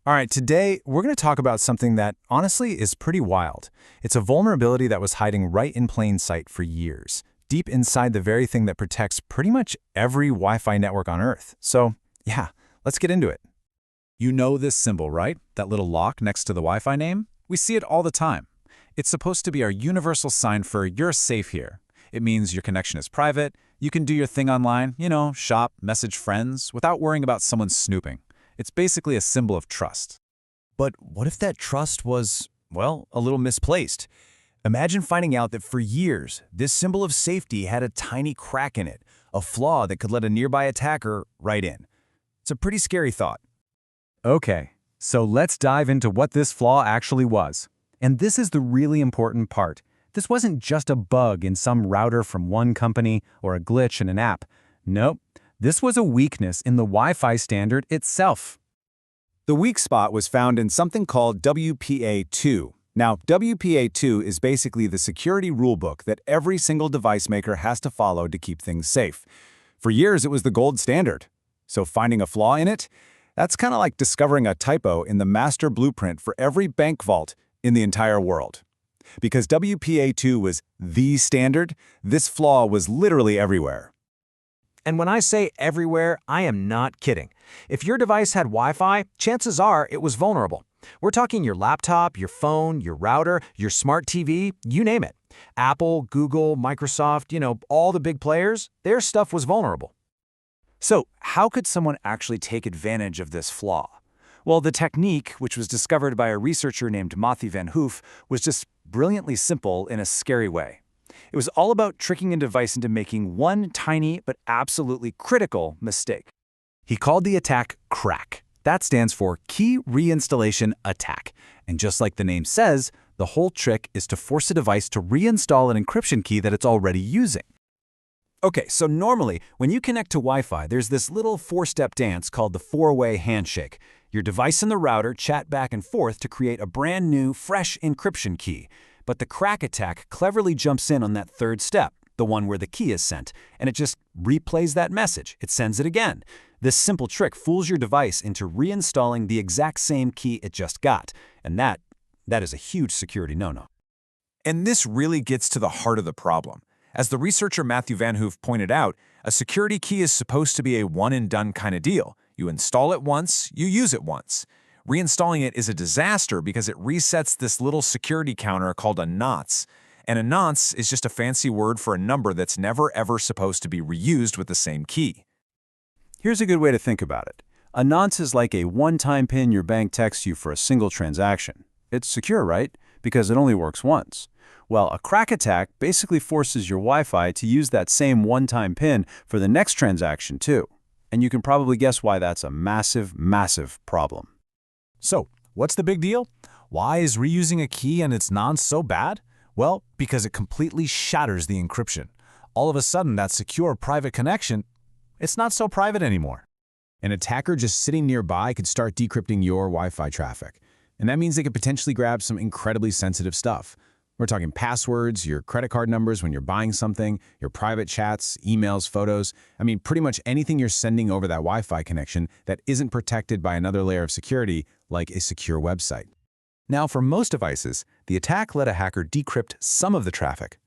All right, today we're going to talk about something that honestly is pretty wild. It's a vulnerability that was hiding right in plain sight for years, deep inside the very thing that protects pretty much every Wi-Fi network on Earth. So, yeah, let's get into it. You know this symbol, right? That little lock next to the Wi-Fi name? We see it all the time. It's supposed to be our universal sign for you're safe here. It means your connection is private, you can do your thing online, shop, message friends, without worrying about someone snooping. It's basically a symbol of trust. But what if that trust was, well, a little misplaced? Imagine finding out that for years, this symbol of safety had a tiny crack in it, a flaw that could let a nearby attacker right in. It's a pretty scary thought. Okay, so let's dive into what this flaw actually was. And this is the really important part. This wasn't just a bug in some router from one company or a glitch in an app. Nope, this was a weakness in the Wi-Fi standard itself. The weak spot was found in something called WPA2. Now, WPA2 is basically the security rulebook that every single device maker has to follow to keep things safe. For years, it was the gold standard. So finding a flaw in it? That's kind of like discovering a typo in the master blueprint for every bank vault in the entire world. Because WPA2 was the standard, this flaw was literally everywhere. And when I say everywhere, I am not kidding. If your device had Wi-Fi, chances are it was vulnerable. We're talking your laptop, your phone, your router, your smart TV, you name it. Apple, Google, Microsoft, all the big players, their stuff was vulnerable. So, how could someone actually take advantage of this flaw? Well, the technique, which was discovered by a researcher named Matthew Van Hoof, was just brilliantly simple in a scary way. It was all about tricking a device into making one tiny but absolutely critical mistake. He called the attack crack. That stands for Key Reinstallation Attack. And just like the name says, the whole trick is to force a device to reinstall an encryption key that it's already using. Okay, so normally, when you connect to Wi-Fi, there's this little four-step dance called the four-way handshake. Your device and the router chat back and forth to create a brand new, fresh encryption key. But the crack attack cleverly jumps in on that third step, the one where the key is sent, and it just replays that message. It sends it again. This simple trick fools your device into reinstalling the exact same key it just got, and that is a huge security no-no. And this really gets to the heart of the problem. As the researcher Matthew Van Hoof pointed out, a security key is supposed to be a one-and-done kind of deal. You install it once, you use it once. Reinstalling it is a disaster because it resets this little security counter called a nonce. And a nonce is just a fancy word for a number that's never ever supposed to be reused with the same key. Here's a good way to think about it. A nonce is like a one-time PIN your bank texts you for a single transaction. It's secure, right? Because it only works once. Well, a crack attack basically forces your Wi-Fi to use that same one-time PIN for the next transaction too. And you can probably guess why that's a massive, massive problem. So, what's the big deal? Why is reusing a key and its nonce so bad? Well, because it completely shatters the encryption. All of a sudden, that secure private connection, it's not so private anymore. An attacker just sitting nearby could start decrypting your Wi-Fi traffic. And that means they could potentially grab some incredibly sensitive stuff. We're talking passwords, your credit card numbers when you're buying something, your private chats, emails, photos. Pretty much anything you're sending over that Wi-Fi connection that isn't protected by another layer of security, like a secure website. Now, for most devices, the attack let a hacker decrypt some of the traffic.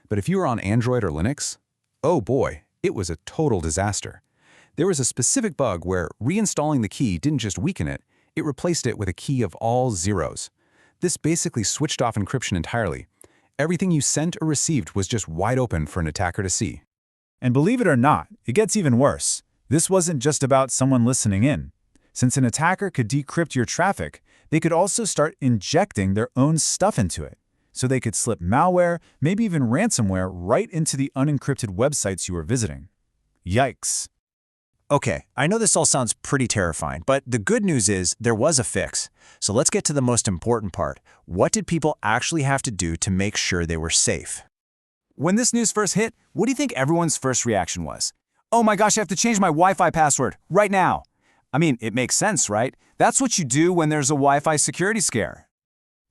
But if you were on Android or Linux, oh boy, it was a total disaster. There was a specific bug where reinstalling the key didn't just weaken it, it replaced it with a key of all zeros. This basically switched off encryption entirely. Everything you sent or received was just wide open for an attacker to see. And believe it or not, it gets even worse. This wasn't just about someone listening in. Since an attacker could decrypt your traffic, they could also start injecting their own stuff into it. So they could slip malware, maybe even ransomware, right into the unencrypted websites you were visiting. Yikes. Okay, I know this all sounds pretty terrifying, but the good news is there was a fix. So let's get to the most important part. What did people actually have to do to make sure they were safe? When this news first hit, what do you think everyone's first reaction was? Oh my gosh, I have to change my Wi-Fi password right now. It makes sense, right? That's what you do when there's a Wi-Fi security scare.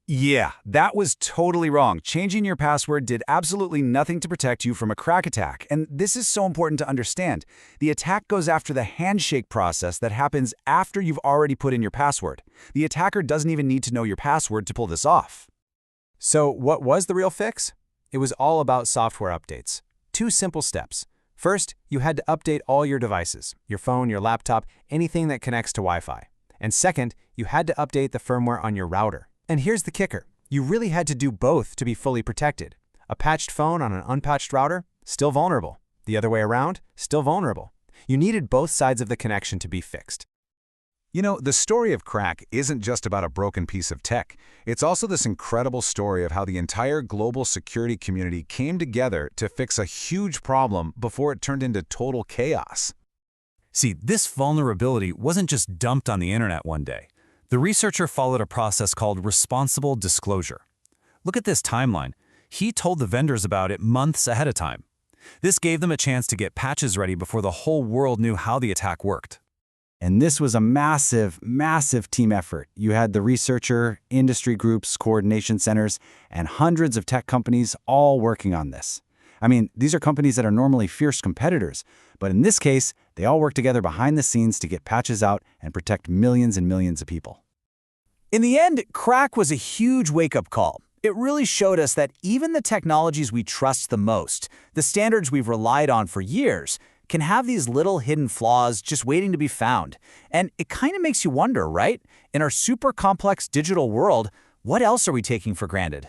Yeah, that was totally wrong. Changing your password did absolutely nothing to protect you from a crack attack. And this is so important to understand. The attack goes after the handshake process that happens after you've already put in your password. The attacker doesn't even need to know your password to pull this off. So what was the real fix? It was all about software updates. 2 simple steps. First, you had to update all your devices, your phone, your laptop, anything that connects to Wi-Fi. And second, you had to update the firmware on your router. And here's the kicker. You really had to do both to be fully protected. A patched phone on an unpatched router? Still vulnerable. The other way around? Still vulnerable. You needed both sides of the connection to be fixed. You know, the story of crack isn't just about a broken piece of tech. It's also this incredible story of how the entire global security community came together to fix a huge problem before it turned into total chaos. See, this vulnerability wasn't just dumped on the internet one day. The researcher followed a process called responsible disclosure. Look at this timeline. He told the vendors about it months ahead of time. This gave them a chance to get patches ready before the whole world knew how the attack worked. And this was a massive, massive team effort. You had the researcher, industry groups, coordination centers, and hundreds of tech companies all working on this. I mean, these are companies that are normally fierce competitors, but in this case, they all work together behind the scenes to get patches out and protect millions and millions of people. In the end, crack was a huge wake-up call. It really showed us that even the technologies we trust the most, the standards we've relied on for years, can have these little hidden flaws just waiting to be found. And it kind of makes you wonder, right? In our super complex digital world, what else are we taking for granted?